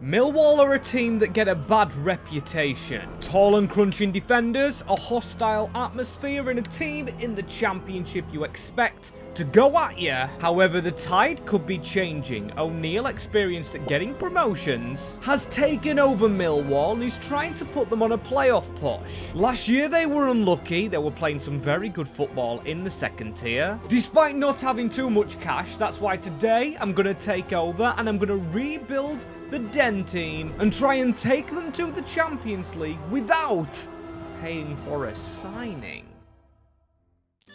Millwall are a team that get a bad reputation. Tall and crunching defenders, a hostile atmosphere, and a team in the Championship you expect to go at you. However, the tide could be changing. O'Neill, experienced at getting promotions, has taken over Millwall and is trying to put them on a playoff push. Last year they were unlucky. They were playing some very good football in the second tier. Despite not having too much cash, that's why today I'm going to take over and I'm going to rebuild the Den team and try and take them to the Champions League without paying for a signing.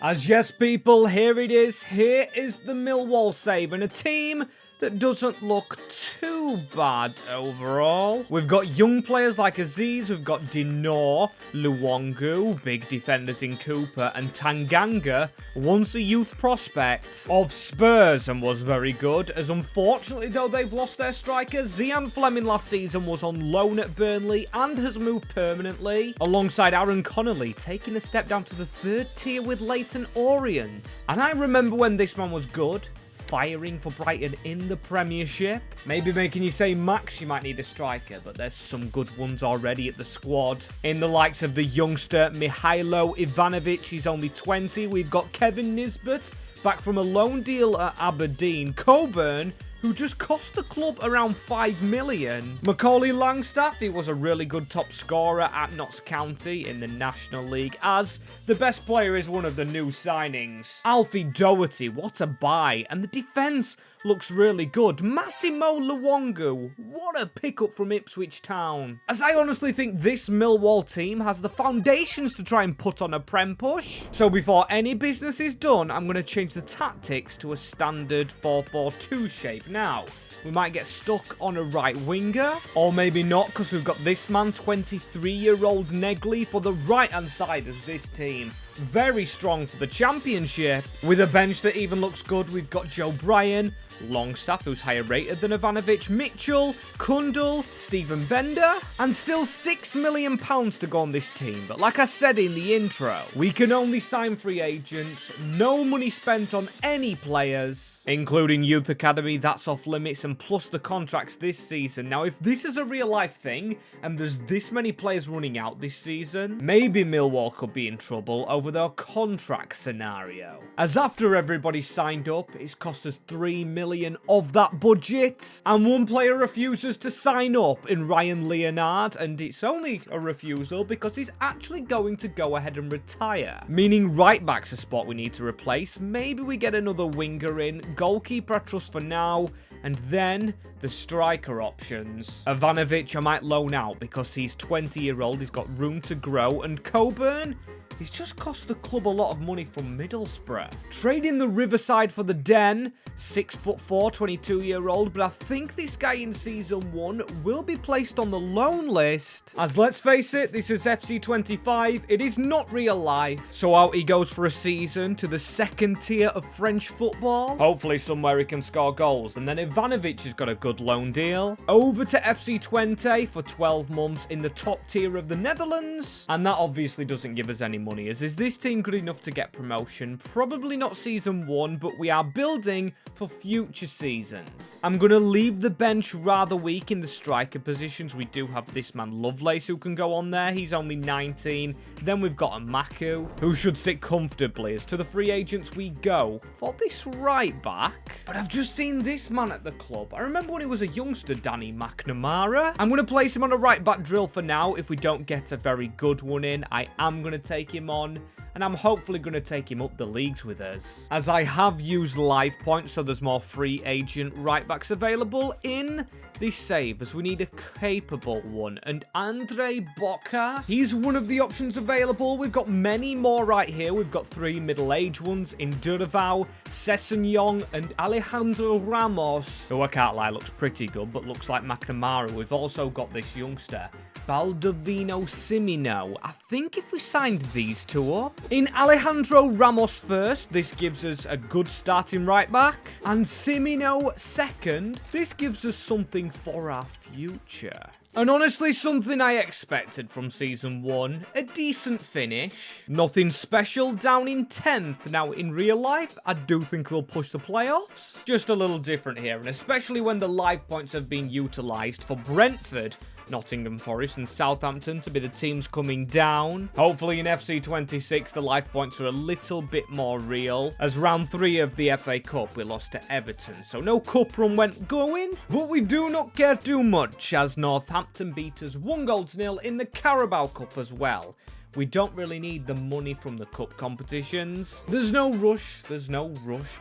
As yes, people, here it is. Here is the Millwall save, and a team that doesn't look too bad overall. We've got young players like Aziz, we've got Dinor, Luongo, big defenders in Cooper, and Tanganga, once a youth prospect of Spurs and was very good, as unfortunately though they've lost their striker. Zian Fleming last season was on loan at Burnley and has moved permanently, alongside Aaron Connolly taking a step down to the third tier with Leyton Orient. And I remember when this man was good, firing for Brighton in the Premiership. Maybe making you say, Max, you might need a striker, but there's some good ones already at the squad. In the likes of the youngster Mihailo Ivanovic, he's only 20. We've got Kevin Nisbet, back from a loan deal at Aberdeen. Coburn, who just cost the club around 5 million. Macaulay Langstaff, he was a really good top scorer at Notts County in the National League, as the best player is one of the new signings. Alfie Doherty, what a buy, and the defence looks really good. Massimo Luongo, what a pickup from Ipswich Town. As I honestly think this Millwall team has the foundations to try and put on a Prem push. So before any business is done, I'm going to change the tactics to a standard 4-4-2 shape. Now, we might get stuck on a right winger, or maybe not, because we've got this man, 23-year-old Negley, for the right-hand side of this team. Very strong for the Championship. With a bench that even looks good, we've got Joe Bryan, Longstaff, who's higher rated than Ivanovic, Mitchell, Kundal, Stephen Bender, and still £6 million to go on this team. But like I said in the intro, we can only sign free agents, no money spent on any players, including Youth Academy, that's off limits, and plus the contracts this season. Now, if this is a real life thing, and there's this many players running out this season, maybe Millwall could be in trouble over their contract scenario. As after everybody signed up, it's cost us $3 million of that budget, and one player refuses to sign up in Ryan Leonard, and it's only a refusal because he's actually going to go ahead and retire, meaning right back's a spot we need to replace. Maybe we get another winger in, goalkeeper I trust for now, and then the striker options. Ivanovic I might loan out because he's 20-year-old, he's got room to grow, and Coburn, he's just cost the club a lot of money from Middlesbrough. Trading the Riverside for the Den, 6'4", 22-year-old, but I think this guy in Season 1 will be placed on the loan list. As let's face it, this is FC25, it is not real life. So out he goes for a season to the second tier of French football. Hopefully somewhere he can score goals. And then Ivanovic has got a good loan deal. Over to FC20 for 12 months in the top tier of the Netherlands. And that obviously doesn't give us any money. Is this team good enough to get promotion? Probably not Season 1, but we are building for future seasons. I'm going to leave the bench rather weak in the striker positions. We do have this man Lovelace who can go on there. He's only 19. Then we've got a Maku who should sit comfortably. As to the free agents we go for this right back. But I've just seen this man at the club. I remember when he was a youngster, Danny McNamara. I'm going to place him on a right back drill for now. If we don't get a very good one in, I am going to take him on, and I'm hopefully going to take him up the leagues with us, as I have used live points, so there's more free agent right backs available in this save, as we need a capable one. And Andre Boca, he's one of the options available. We've got many more right here. We've got 3 middle-aged ones in Durval, Sessegnon, and Alejandro Ramos, who I can't lie looks pretty good, but looks like McNamara. We've also got this youngster Baldovino Simino. I think if we signed these two up. In Alejandro Ramos first, this gives us a good starting right back. And Simino second, this gives us something for our future. And honestly, something I expected from Season 1. A decent finish. Nothing special, down in 10th. Now, in real life, I do think they'll push the playoffs. Just a little different here, and especially when the live points have been utilised for Brentford, Nottingham Forest and Southampton to be the teams coming down. Hopefully in FC26 the life points are a little bit more real, as round 3 of the FA Cup we lost to Everton, so no cup run went going, but we do not care too much as Northampton beat us 1-0 in the Carabao Cup as well. We don't really need the money from the cup competitions. There's no rush,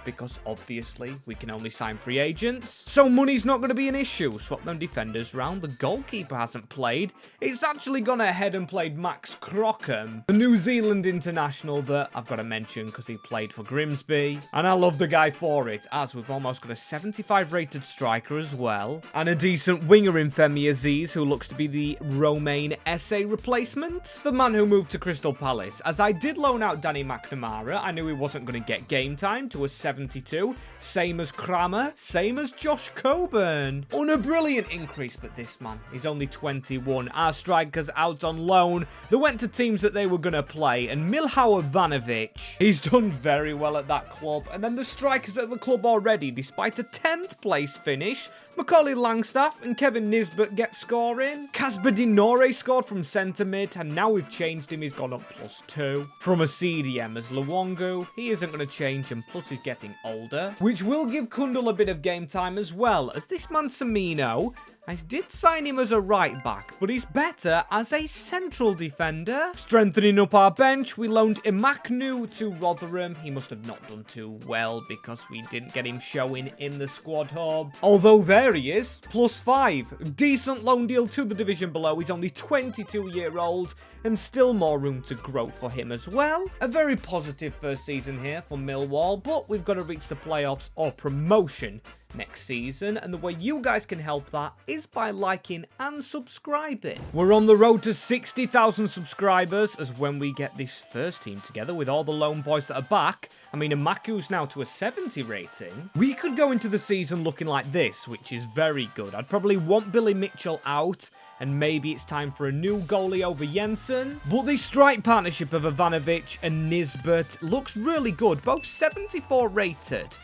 because obviously we can only sign free agents. So money's not going to be an issue. Swap them defenders round. The goalkeeper hasn't played. It's actually gone ahead and played Max Crockham, the New Zealand international that I've got to mention because he played for Grimsby. And I love the guy for it, as we've almost got a 75 rated striker as well. And a decent winger in Femi Aziz, who looks to be the Romain SA replacement. The man who moved to Crystal Palace, as I did loan out Danny McNamara. I knew he wasn't going to get game time to a 72, same as Kramer, same as Josh Coburn. On a brilliant increase, but this man is only 21. Our strikers out on loan, they went to teams that they were going to play, and Milhao Ivanovic, he's done very well at that club. And then the strikers at the club already, despite a 10th place finish, Macaulay Langstaff and Kevin Nisbet get scoring. Casper Dinore scored from centre mid, and now we've changed him, he's gone up +2. From a CDM as Luongo, he isn't going to change, and plus he's getting older, which will give Kundal a bit of game time as well, as this man Samino, I did sign him as a right back, but he's better as a central defender. Strengthening up our bench, we loaned Imaknu to Rotherham. He must have not done too well because we didn't get him showing in the squad hub. Although there he is, +5. Decent loan deal to the division below. He's only 22-year-old and still more room to grow for him as well. A very positive first season here for Millwall, but we've got to reach the playoffs or promotion next season, and the way you guys can help that is by liking and subscribing. We're on the road to 60,000 subscribers, as when we get this first team together with all the lone boys that are back, I mean Amaku's now to a 70 rating, we could go into the season looking like this, which is very good. I'd probably want Billy Mitchell out, and maybe it's time for a new goalie over Jensen, but the strike partnership of Ivanovic and Nisbet looks really good, both 74 rated.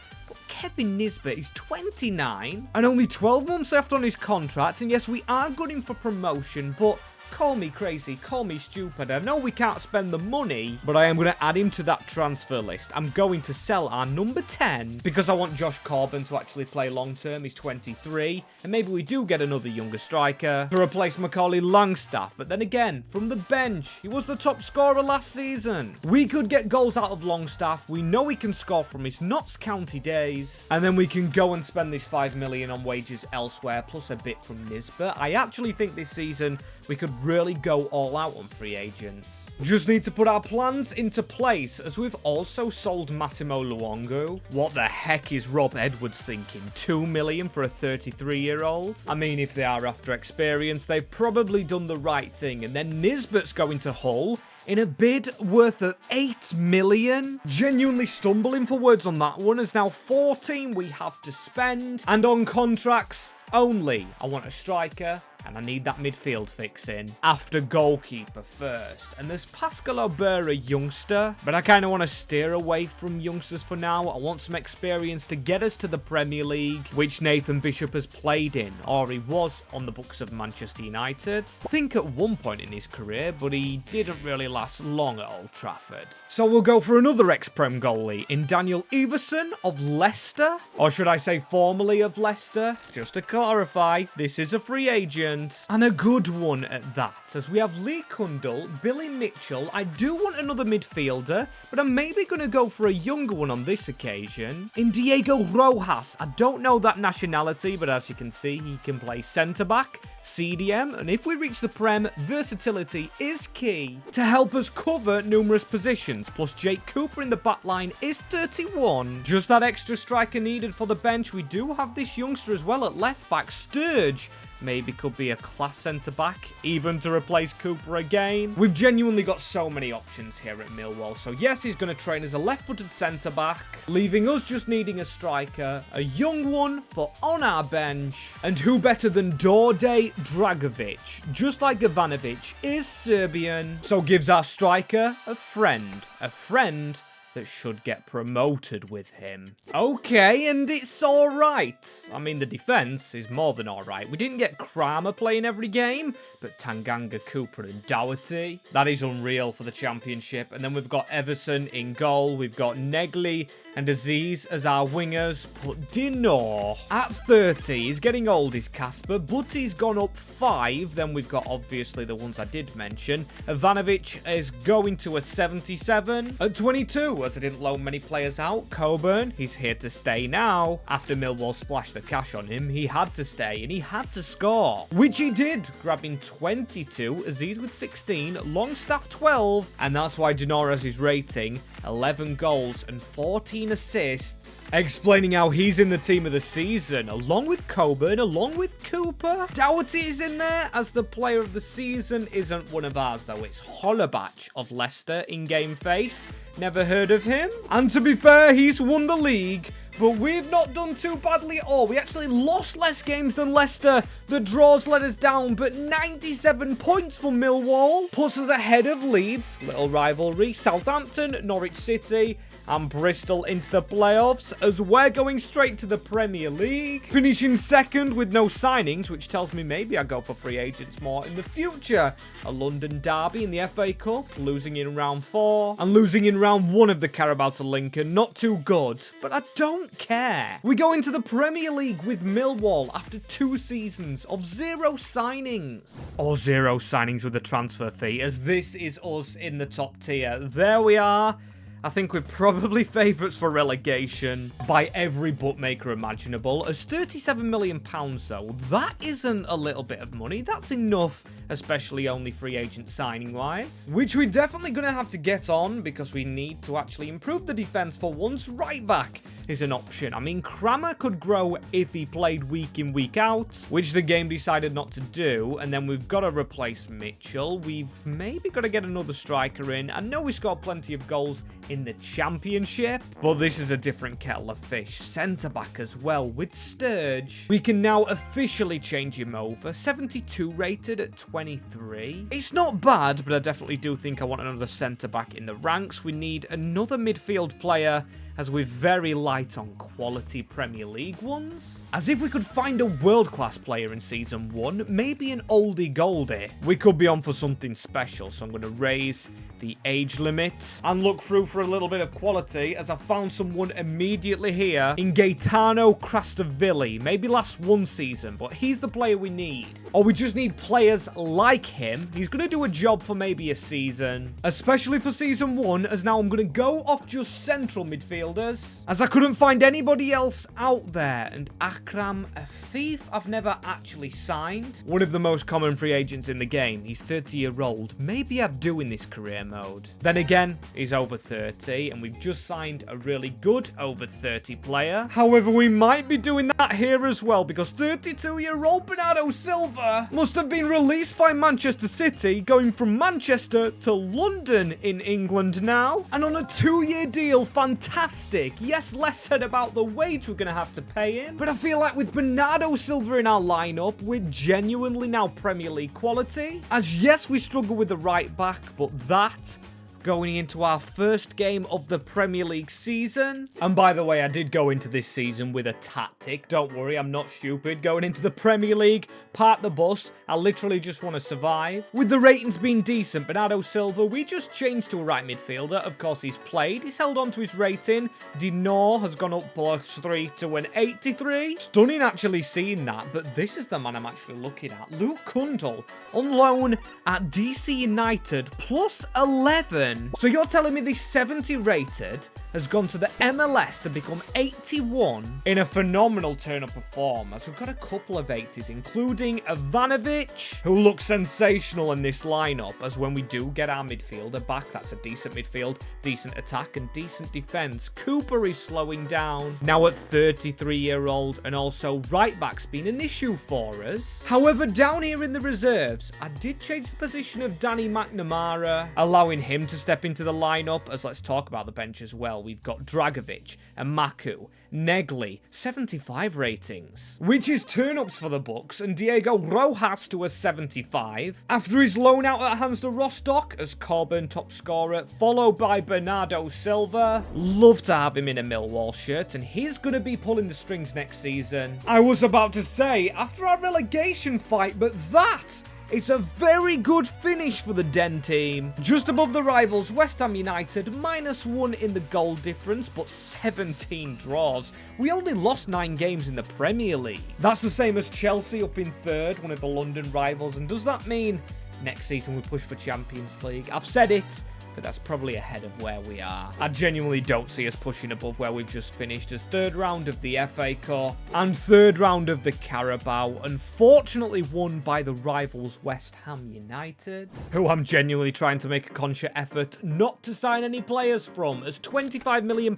Kevin Nisbet is 29 and only 12 months left on his contract, and yes, we are gunning for promotion, but call me crazy, call me stupid. I know we can't spend the money, but I am going to add him to that transfer list. I'm going to sell our number 10 because I want Josh Corbin to actually play long term. He's 23, and maybe we do get another younger striker to replace Macaulay Langstaff. But then again, from the bench, he was the top scorer last season. We could get goals out of Longstaff. We know he can score from his Notts County days, and then we can go and spend this 5 million on wages elsewhere, plus a bit from Nisbet. I actually think this season we could really go all out on free agents. Just need to put our plans into place, as we've also sold Massimo Luongo. What the heck is Rob Edwards thinking? 2 million for a 33-year-old? I mean, if they are after experience, they've probably done the right thing. And then Nisbet's going to Hull in a bid worth of 8 million. Genuinely stumbling for words on that one, as now 14 we have to spend. And on contracts only, I want a striker, and I need that midfield fixing. After goalkeeper first. And there's Pascal Aubert, a youngster, but I kind of want to steer away from youngsters for now. I want some experience to get us to the Premier League, which Nathan Bishop has played in, or he was on the books of Manchester United. I think at one point in his career, but he didn't really last long at Old Trafford. So we'll go for another ex-Prem goalie in Daniel Everson of Leicester, or should I say formerly of Leicester? Just to clarify, this is a free agent. And a good one at that, as we have Lee Kundal, Billy Mitchell. I do want another midfielder, but I'm maybe going to go for a younger one on this occasion. In Diego Rojas, I don't know that nationality, but as you can see, he can play centre-back, CDM, and if we reach the Prem, versatility is key to help us cover numerous positions. Plus, Jake Cooper in the back line is 31. Just that extra striker needed for the bench. We do have this youngster as well at left-back, Sturge. maybe could be a class centre-back, even to replace Cooper again. We've genuinely got so many options here at Millwall. So yes, he's going to train as a left-footed centre-back, leaving us just needing a striker, a young one for on our bench. And who better than Dorde Dragovic, just like Ivanovic, is Serbian, so gives our striker a friend that should get promoted with him. Okay, and it's alright. I mean, the defense is more than alright. We didn't get Kramer playing every game, but Tanganga, Cooper, and Doherty. That is unreal for the championship. And then we've got Everson in goal. We've got Negli and Aziz as our wingers. But Dino at 30, he's getting old, is Casper, but he's gone up 5. Then we've got, obviously, the ones I did mention. Ivanovic is going to a 77. At 22, as I didn't loan many players out, Coburn, he's here to stay now. After Millwall splashed the cash on him, he had to stay and he had to score, which he did, grabbing 22, Aziz with 16, Longstaff 12, and that's why Denora has his rating, 11 goals and 14 assists, explaining how he's in the team of the season, along with Coburn, along with Cooper. Doherty is in there as the player of the season. Isn't one of ours, though. It's Hollerbach of Leicester in game face. Never heard of him. And to be fair, he's won the league, but we've not done too badly at all. We actually lost less games than Leicester. The draws let us down, but 97 points for Millwall puts us ahead of Leeds, little rivalry, Southampton, Norwich City, and Bristol into the playoffs, as we're going straight to the Premier League. Finishing second with no signings, which tells me maybe I go for free agents more in the future. A London derby in the FA Cup, losing in round 4, and losing in round 1 of the Carabao to Lincoln. Not too good, but I don't care. We go into the Premier League with Millwall after 2 seasons of 0 signings. Or 0 signings with a transfer fee, as this is us in the top tier. There we are. I think we're probably favourites for relegation by every bookmaker imaginable. As £37 million, though, that isn't a little bit of money. That's enough, especially only free agent signing-wise. Which we're definitely going to have to get on, because we need to actually improve the defence for once. Right back is an option. I mean, Kramer could grow if he played week in, week out, which the game decided not to do. And then we've got to replace Mitchell. We've maybe got to get another striker in. I know we scored plenty of goals in the championship, but this is a different kettle of fish. Centre-back as well with Sturge. We can now officially change him over. 72 rated at 23. It's not bad, but I definitely do think I want another centre-back in the ranks. We need another midfield player, as we're very light on quality Premier League ones. As if we could find a world-class player in Season 1, maybe an oldie goldie. We could be on for something special, so I'm going to raise the age limit and look through for a little bit of quality, as I found someone immediately here in Gaetano Crastavili. Maybe last 1 season, but he's the player we need. Or we just need players like him. He's going to do a job for maybe a season, especially for Season 1, as now I'm going to go off just central midfield, as I couldn't find anybody else out there. And Akram Afif, I've never actually signed. One of the most common free agents in the game. He's 30-year-old. Maybe I'd do in this career mode. Then again, he's over 30, and we've just signed a really good over 30 player. However, we might be doing that here as well, because 32-year-old Bernardo Silva must have been released by Manchester City, going from Manchester to London in England now, and on a 2-year deal. Fantastic. Yes, less said about the wage we're going to have to pay him, but I feel like with Bernardo Silva in our lineup, we're genuinely now Premier League quality. As yes, we struggle with the right back, but that going into our first game of the Premier League season. And by the way, I did go into this season with a tactic. Don't worry, I'm not stupid. Going into the Premier League, park the bus. I literally just want to survive. With the ratings being decent, Bernardo Silva, we just changed to a right midfielder. Of course, he's played. He's held on to his rating. Dino has gone up +3 to an 83. Stunning actually seeing that, but this is the man I'm actually looking at. Luke Kundle on loan at DC United, +11. Sidemen. So you're telling me this 70 rated has gone to the MLS to become 81 in a phenomenal turn-up of form, as we've got a couple of 80s, including Ivanovic, who looks sensational in this lineup, as when we do get our midfielder back, that's a decent midfield, decent attack, and decent defense. Cooper is slowing down, now at 33-year-old, and also right-back's been an issue for us. However, down here in the reserves, I did change the position of Danny McNamara, allowing him to step into the lineup, as let's talk about the bench as well. We've got Dragovic and Maku, Negli, 75 ratings, which is turn-ups for the Bucks, and Diego Rojas to a 75. After his loan out at Hansa Rostock as Coburn top scorer, followed by Bernardo Silva. Love to have him in a Millwall shirt, and he's going to be pulling the strings next season. I was about to say, after our relegation fight, but that it's a very good finish for the Den team. Just above the rivals, West Ham United, -1 in the goal difference, but 17 draws. We only lost 9 games in the Premier League. That's the same as Chelsea up in third, one of the London rivals. And does that mean next season we push for Champions League? I've said it, but that's probably ahead of where we are. I genuinely don't see us pushing above where we've just finished, as third round of the FA Cup and third round of the Carabao, unfortunately won by the rivals West Ham United, who I'm genuinely trying to make a conscious effort not to sign any players from, as £25 million,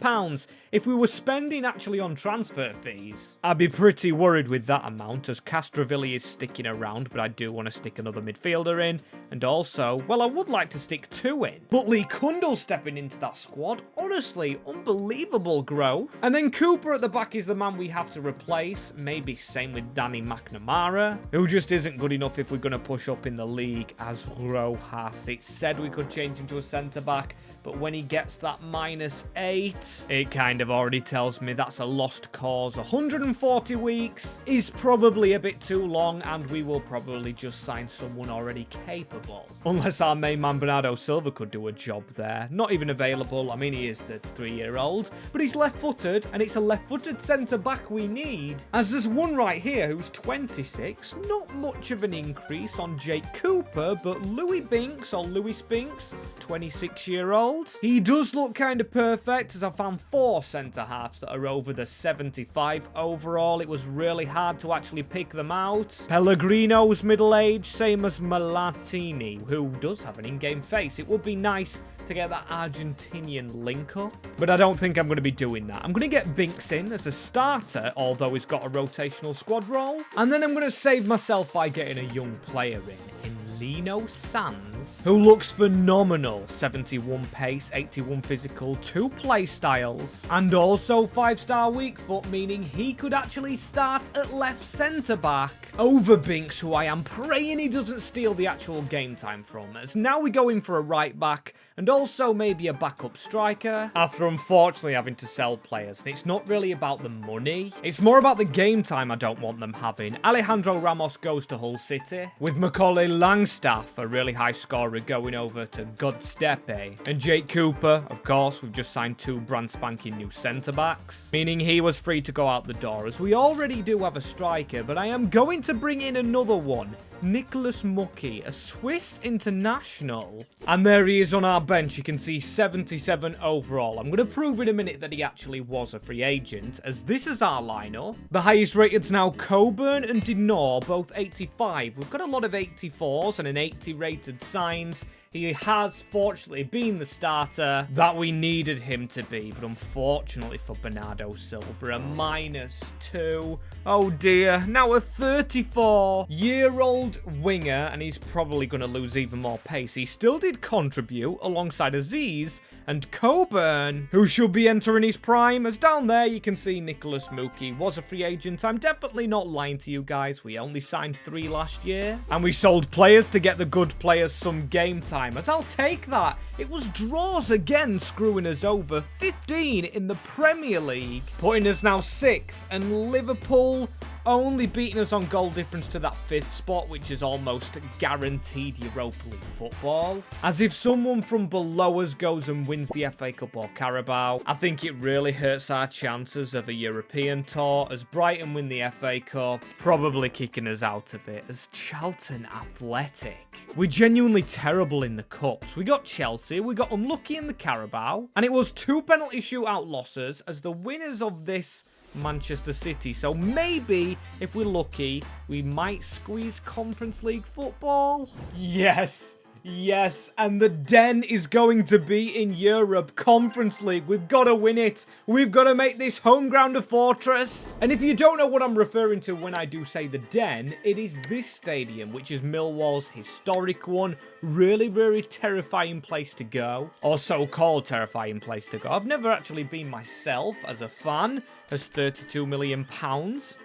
if we were spending actually on transfer fees, I'd be pretty worried with that amount, as Castrovilli is sticking around, but I do want to stick another midfielder in, and also, well, I would like to stick 2 in, but Lee Kundle stepping into that squad. Honestly, unbelievable growth. And then Cooper at the back is the man we have to replace. Maybe same with Danny McNamara, who just isn't good enough if we're going to push up in the league as Rojas. It said we could change him to a centre-back, but when he gets that -8, it kind of already tells me that's a lost cause. 140 weeks is probably a bit too long, and we will probably just sign someone already capable. Unless our main man Bernardo Silva could do a job there. Not even available. I mean, he is 33-year-old, but he's left-footed, and it's a left-footed centre-back we need. As there's one right here who's 26. Not much of an increase on Jake Cooper, but Louis Binks, 26-year-old. He does look kind of perfect, as I found 4 centre-halves that are over the 75 overall. It was really hard to actually pick them out. Pellegrino's middle-aged, same as Malatini, who does have an in-game face. It would be nice to get that Argentinian link-up, but I don't think I'm going to be doing that. I'm going to get Binks in as a starter, although he's got a rotational squad role, and then I'm going to save myself by getting a young player in Lino Sands, who looks phenomenal. 71 pace, 81 physical, 2 play styles, and also 5-star weak foot, meaning he could actually start at left centre-back over Binks, who I am praying he doesn't steal the actual game time from, as now we go in for a right-back, and also maybe a backup striker, after unfortunately having to sell players. And it's not really about the money, it's more about the game time I don't want them having. Alejandro Ramos goes to Hull City, with Macaulay Langstaff, a really high scorer, going over to Godstepe. And Jake Cooper, of course, we've just signed 2 brand spanking new centre-backs, meaning he was free to go out the door, as we already do have a striker, but I am going to bring in another one. Nicholas Mucky, a Swiss international. And there he is on our bench. You can see 77 overall. I'm going to prove in a minute that he actually was a free agent, as this is our lineup. The highest rated's now Coburn and Dinor, both 85. We've got a lot of 84s and an 80 rated signs. He has, fortunately, been the starter that we needed him to be, but unfortunately for Bernardo Silva, a -2. Oh dear, now a 34-year-old winger, and he's probably going to lose even more pace. He still did contribute alongside Aziz and Coburn, who should be entering his prime, as down there you can see Nicholas Mucky was a free agent. I'm definitely not lying to you guys. We only signed 3 last year, and we sold players to get the good players some game time, as I'll take that. It was draws again screwing us over. 15 in the Premier League, putting us now 6th, and Liverpool only beating us on goal difference to that 5th spot, which is almost guaranteed Europa League football. As if someone from below us goes and wins the FA Cup or Carabao, I think it really hurts our chances of a European tour, as Brighton win the FA Cup, probably kicking us out of it, as Charlton Athletic We're genuinely terrible in the cups. We got Chelsea, we got unlucky in the Carabao, and it was 2 penalty shootout losses as the winners of this Manchester City. So maybe, if we're lucky, we might squeeze Conference League football. Yes. Yes, and the den is going to be in Europe, Conference League. We've got to win it. We've got to make this home ground a fortress. And if you don't know what I'm referring to when I do say the den, it is this stadium, which is Millwall's historic one. Really, really terrifying place to go, or so-called terrifying place to go. I've never actually been myself as a fan. Has £32 million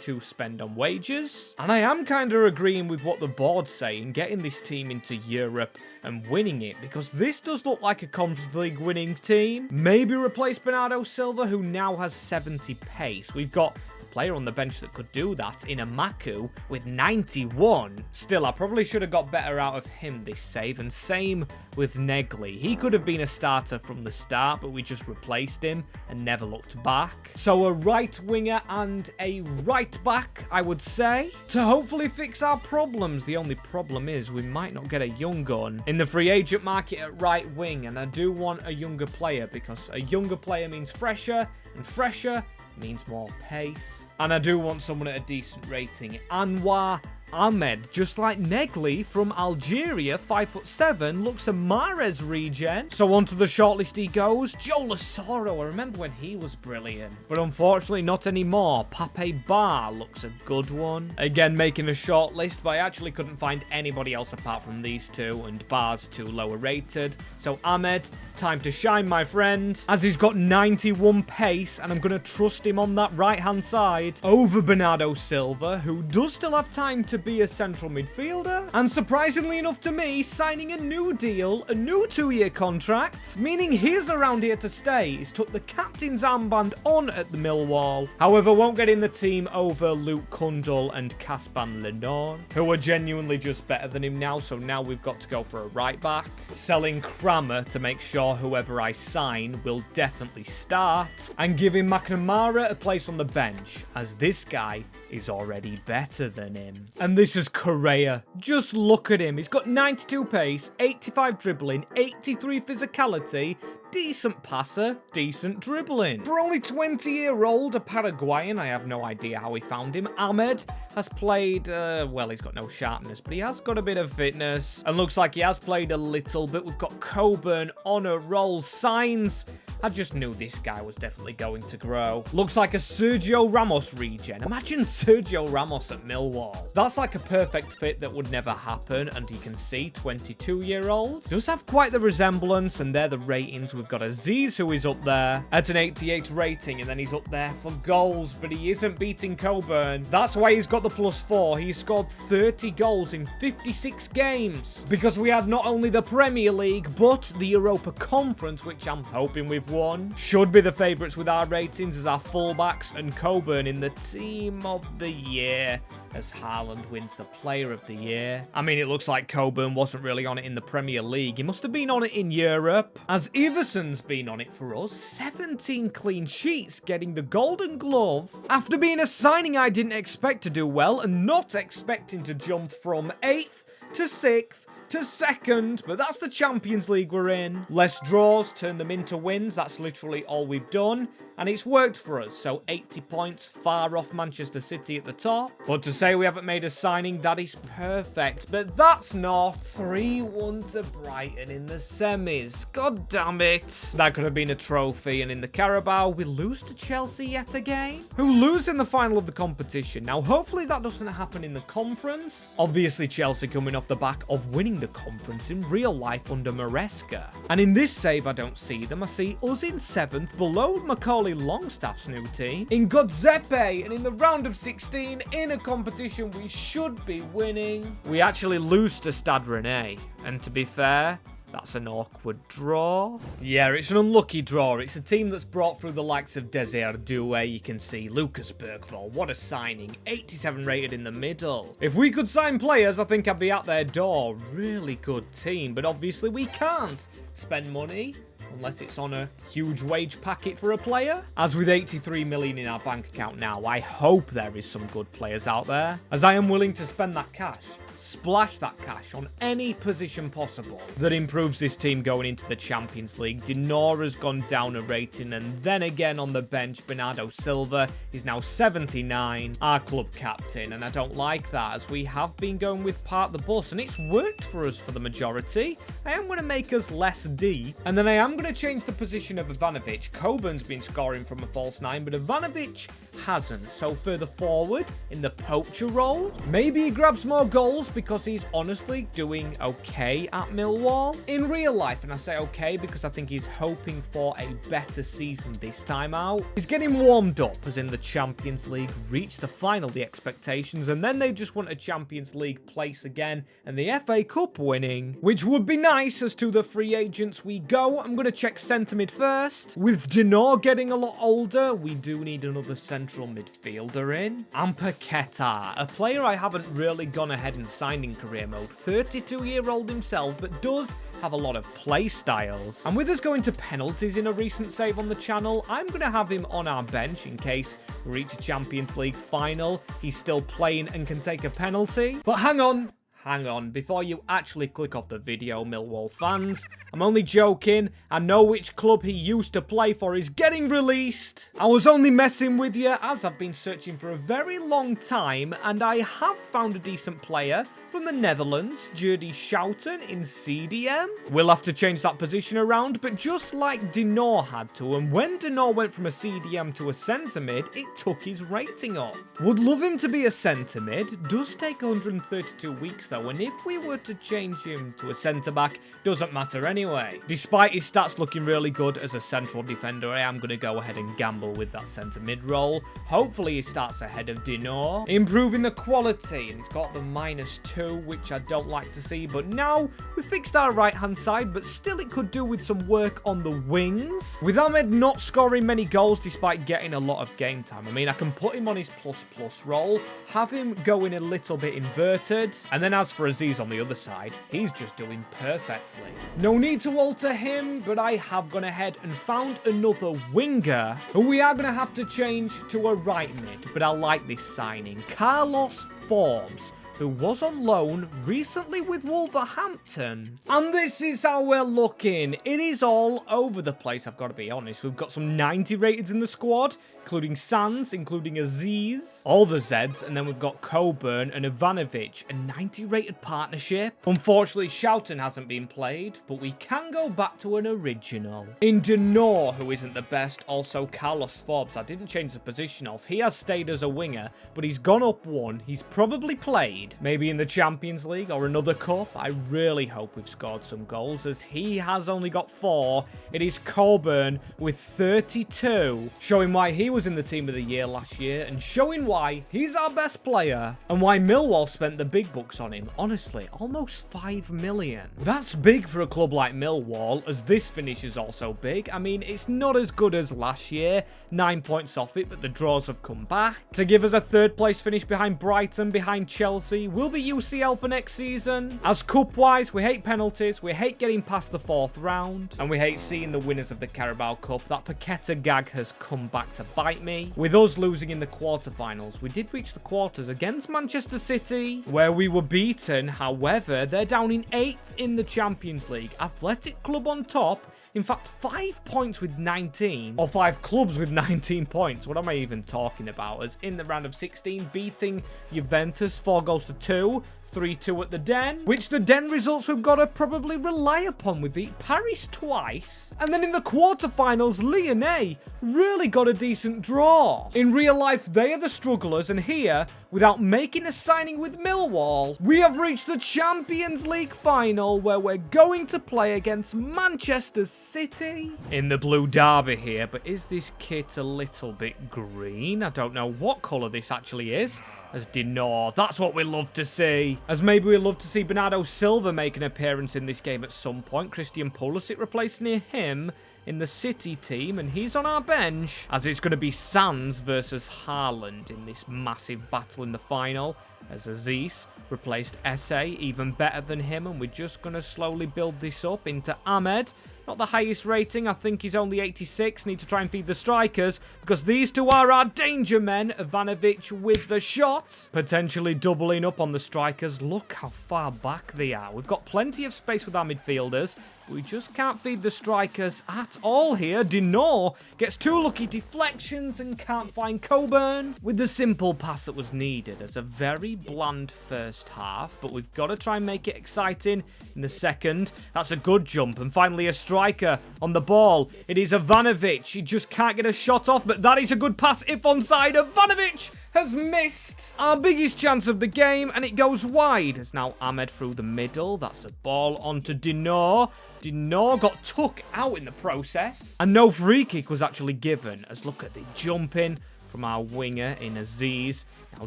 to spend on wages. And I am kind of agreeing with what the board's saying, getting this team into Europe and winning it, because this does look like a Conference League winning team. Maybe replace Bernardo Silva, who now has 70 pace. We've got player on the bench that could do that in a Maku with 91. Still, I probably should have got better out of him this save, and same with Negli. He could have been a starter from the start, but we just replaced him and never looked back. So a right winger and a right back, I would say, to hopefully fix our problems. The only problem is we might not get a young gun in the free agent market at right wing, and I do want a younger player because a younger player means fresher, and fresher means more pace. And I do want someone at a decent rating. Anwar Ahmed, just like Negli from Algeria, 5'7", looks a Mahrez regen. So onto the shortlist he goes. Joe Lasoro, I remember when he was brilliant, but unfortunately not anymore. Pape Bar looks a good one. Again, making a shortlist, but I actually couldn't find anybody else apart from these two, and Bar's too lower rated. So Ahmed, time to shine, my friend, as he's got 91 pace, and I'm going to trust him on that right-hand side over Bernardo Silva, who does still have time to be a central midfielder, and surprisingly enough to me, signing a new deal, a new 2-year contract, meaning he's around here to stay. He's took the captain's armband on at the Millwall, however won't get in the team over Luke Kundal and Kaspan Lennon, who are genuinely just better than him now. So now we've got to go for a right back, selling Kramer to make sure whoever I sign will definitely start, and giving McNamara a place on the bench, as this guy is already better than him. And this is Correa. Just look at him. He's got 92 pace, 85 dribbling, 83 physicality, decent passer, decent dribbling. For only 20-year-old, a Paraguayan, I have no idea how he found him. Ahmed has played, well, he's got no sharpness, but he has got a bit of fitness, and looks like he has played a little bit. We've got Coburn on a roll. Signs, I just knew this guy was definitely going to grow. Looks like a Sergio Ramos regen. Imagine Sergio Ramos at Millwall. That's like a perfect fit that would never happen, and you can see 22-year-old does have quite the resemblance, and they're the ratings. We've got Aziz, who is up there at an 88 rating, and then he's up there for goals, but he isn't beating Coburn. That's why he's got the +4. He scored 30 goals in 56 games, because we had not only the Premier League, but the Europa Conference, which I'm hoping we've won. Should be the favourites with our ratings as our fullbacks, and Coburn in the team of the year as Haaland wins the player of the year. I mean, it looks like Coburn wasn't really on it in the Premier League. He must have been on it in Europe, as Iverson's been on it for us. 17 clean sheets, getting the Golden Glove after being a signing I didn't expect to do well, and not expecting to jump from 8th to 6th to 2nd, but that's the Champions League we're in. Less draws, turn them into wins. That's literally all we've done, and it's worked for us. So 80 points, far off Manchester City at the top. But to say we haven't made a signing, that is perfect. But that's not. 3-1 to Brighton in the semis. God damn it. That could have been a trophy. And in the Carabao, we lose to Chelsea yet again, who lose in the final of the competition. Now, hopefully that doesn't happen in the conference. Obviously, Chelsea coming off the back of winning the conference in real life under Maresca. And in this save, I don't see them. I see us in 7th, below Macaulay Longstaff's new team, in Godzepe, and in the round of 16, in a competition we should be winning, we actually lose to Stade Rennais. And to be fair, that's an awkward draw. Yeah, it's an unlucky draw. It's a team that's brought through the likes of Desire Doué. You can see Lucas Bergvall. What a signing. 87 rated in the middle. If we could sign players, I think I'd be at their door. Really good team, but obviously we can't spend money unless it's on a huge wage packet for a player. As with 83 million in our bank account now, I hope there is some good players out there, as I am willing to spend that cash splash that cash on any position possible that improves this team going into the Champions League. Dinora's gone down a rating, and then again on the bench, Bernardo Silva is now 79, our club captain, and I don't like that, as we have been going with part the bus, and it's worked for us for the majority. I am going to make us less deep, and then I am going to change the position of Ivanovic. Coburn's been scoring from a false 9, but Ivanovic hasn't, so further forward in the poacher role. Maybe he grabs more goals because he's honestly doing okay at Millwall in real life, and I say okay because I think he's hoping for a better season this time out. He's getting warmed up, as in the Champions League reached the final, the expectations, and then they just want a Champions League place again and the FA Cup winning, which would be nice. As to the free agents we go, I'm going to check centre mid first. With Dinor getting a lot older, we do need another central midfielder in. And Paqueta, a player I haven't really gone ahead and signed in career mode. 32-year-old himself, but does have a lot of play styles. And with us going to penalties in a recent save on the channel, I'm going to have him on our bench in case we reach a Champions League final. He's still playing and can take a penalty. But hang on, before you actually click off the video, Millwall fans. I'm only joking. I know which club he used to play for is getting released. I was only messing with you, as I've been searching for a very long time, and I have found a decent player from the Netherlands, Jordi Schouten in CDM. We'll have to change that position around, but just like Dinor had to, and when Dinor went from a CDM to a centre mid, it took his rating up. Would love him to be a centre mid, does take 132 weeks though, and if we were to change him to a centre back, doesn't matter anyway. Despite his stats looking really good as a central defender, I am going to go ahead and gamble with that centre mid role. Hopefully he starts ahead of Dinor, improving the quality, and he's got the -2, which I don't like to see, but now we fixed our right hand side, but still it could do with some work on the wings. With Ahmed not scoring many goals despite getting a lot of game time, I mean, I can put him on his ++ role, have him going a little bit inverted, and then as for Aziz on the other side, he's just doing perfectly. No need to alter him, but I have gone ahead and found another winger who we are going to have to change to a right mid, but I like this signing. Carlos Forbes, who was on loan recently with Wolverhampton. And this is how we're looking. It is all over the place, I've got to be honest. We've got some 90 rateds in the squad, including Sands, including Aziz, all the Zeds, and then we've got Coburn and Ivanovic, a 90 rated partnership. Unfortunately, Schouten hasn't been played, but we can go back to an original. In Dinor, who isn't the best, also Carlos Forbes. I didn't change the position of. He has stayed as a winger, but he's gone up one. He's probably played maybe in the Champions League or another cup. I really hope we've scored some goals, as he has only got 4. It is Coburn with 32, showing why he was in the team of the year last year and showing why he's our best player and why Millwall spent the big bucks on him. Honestly, almost 5 million. That's big for a club like Millwall, as this finish is also big. I mean, it's not as good as last year, 9 points off it, but the draws have come back to give us a 3rd place finish behind Brighton, behind Chelsea. Will be UCL for next season. As cup-wise, we hate penalties, we hate getting past the 4th round, and we hate seeing the winners of the Carabao Cup. That Paqueta gag has come back to bite me. With us losing in the quarterfinals, we did reach the quarters against Manchester City, where we were beaten. However, they're down in 8th in the Champions League. Athletic Club on top. In fact, 5 points with 19, or 5 clubs with 19 points. What am I even talking about? As in the round of 16, beating Juventus 4-2, 3-2 at the Den, which the Den results we've got to probably rely upon. We beat Paris twice. And then in the quarterfinals, Lyonnais really got a decent draw. In real life, they are the strugglers, and here, without making a signing with Millwall, we have reached the Champions League final, where we're going to play against Manchester City in the blue derby here. But is this kit a little bit green? I don't know what colour this actually is. As Dinor, that's what we love to see. As maybe we love to see Bernardo Silva make an appearance in this game at some point. Christian Pulisic replacing him in the City team, and he's on our bench, as it's going to be Sands versus Haaland in this massive battle in the final, as Aziz replaced Esse, even better than him, and we're just going to slowly build this up into Ahmed Not the highest rating. I think he's only 86. Need to try and feed the strikers because these two are our danger men. Ivanovic with the shot. Potentially doubling up on the strikers. Look how far back they are. We've got plenty of space with our midfielders. We just can't feed the strikers at all here. Dinor gets 2 lucky deflections and can't find Coburn with the simple pass that was needed. As a very bland first half, but we've got to try and make it exciting in the second. That's a good jump, and finally a striker on the ball. It is Ivanovic. He just can't get a shot off, but that is a good pass if onside. Ivanovic has missed our biggest chance of the game, and it goes wide. It's now Ahmed through the middle. That's a ball onto Dinor. Dinor got took out in the process, and no free kick was actually given. As look at the jumping from our winger in Aziz. Now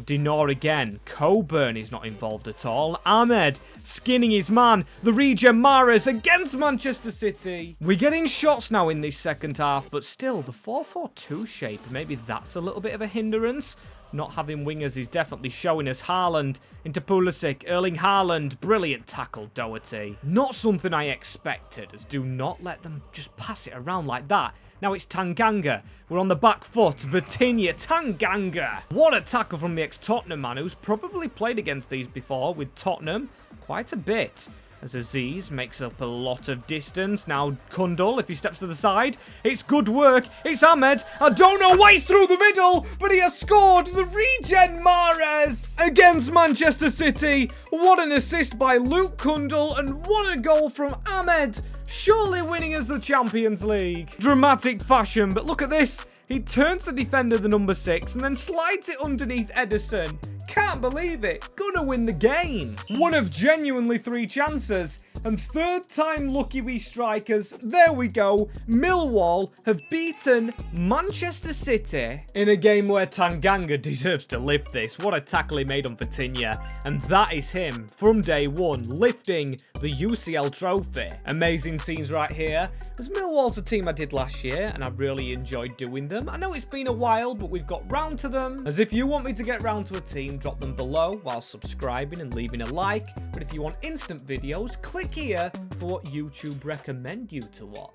Dinor again. Coburn is not involved at all. Ahmed skinning his man. The regen Mahrez against Manchester City. We're getting shots now in this second half, but still the 4-4-2 shape. Maybe that's a little bit of a hindrance. Not having wingers is definitely showing us. Haaland into Pulisic. Erling Haaland. Brilliant tackle, Doherty. Not something I expected, as do not let them just pass it around like that. Now it's Tanganga. We're on the back foot. Vitinha. Tanganga. What a tackle from the ex-Tottenham man, who's probably played against these before with Tottenham. Quite a bit. As Aziz makes up a lot of distance. Now Kundal, if he steps to the side. It's good work. It's Ahmed. I don't know why he's through the middle, but he has scored. The regen Mahrez against Manchester City. What an assist by Luke Kundal, and what a goal from Ahmed. Surely winning us the Champions League. Dramatic fashion, but look at this. He turns the defender, the number 6, and then slides it underneath Ederson. Can't believe it. Gonna win the game. One of genuinely 3 chances. And third time lucky we strikers. There we go. Millwall have beaten Manchester City in a game where Tanganga deserves to lift this. What a tackle he made on Vitinha. And that is him from day one, lifting the UCL trophy. Amazing scenes right here. As Millwall's a team I did last year, and I really enjoyed doing them. I know it's been a while, but we've got round to them. As if you want me to get round to a team, drop them below while subscribing and leaving a like. But if you want instant videos, click here for what YouTube recommend you to watch.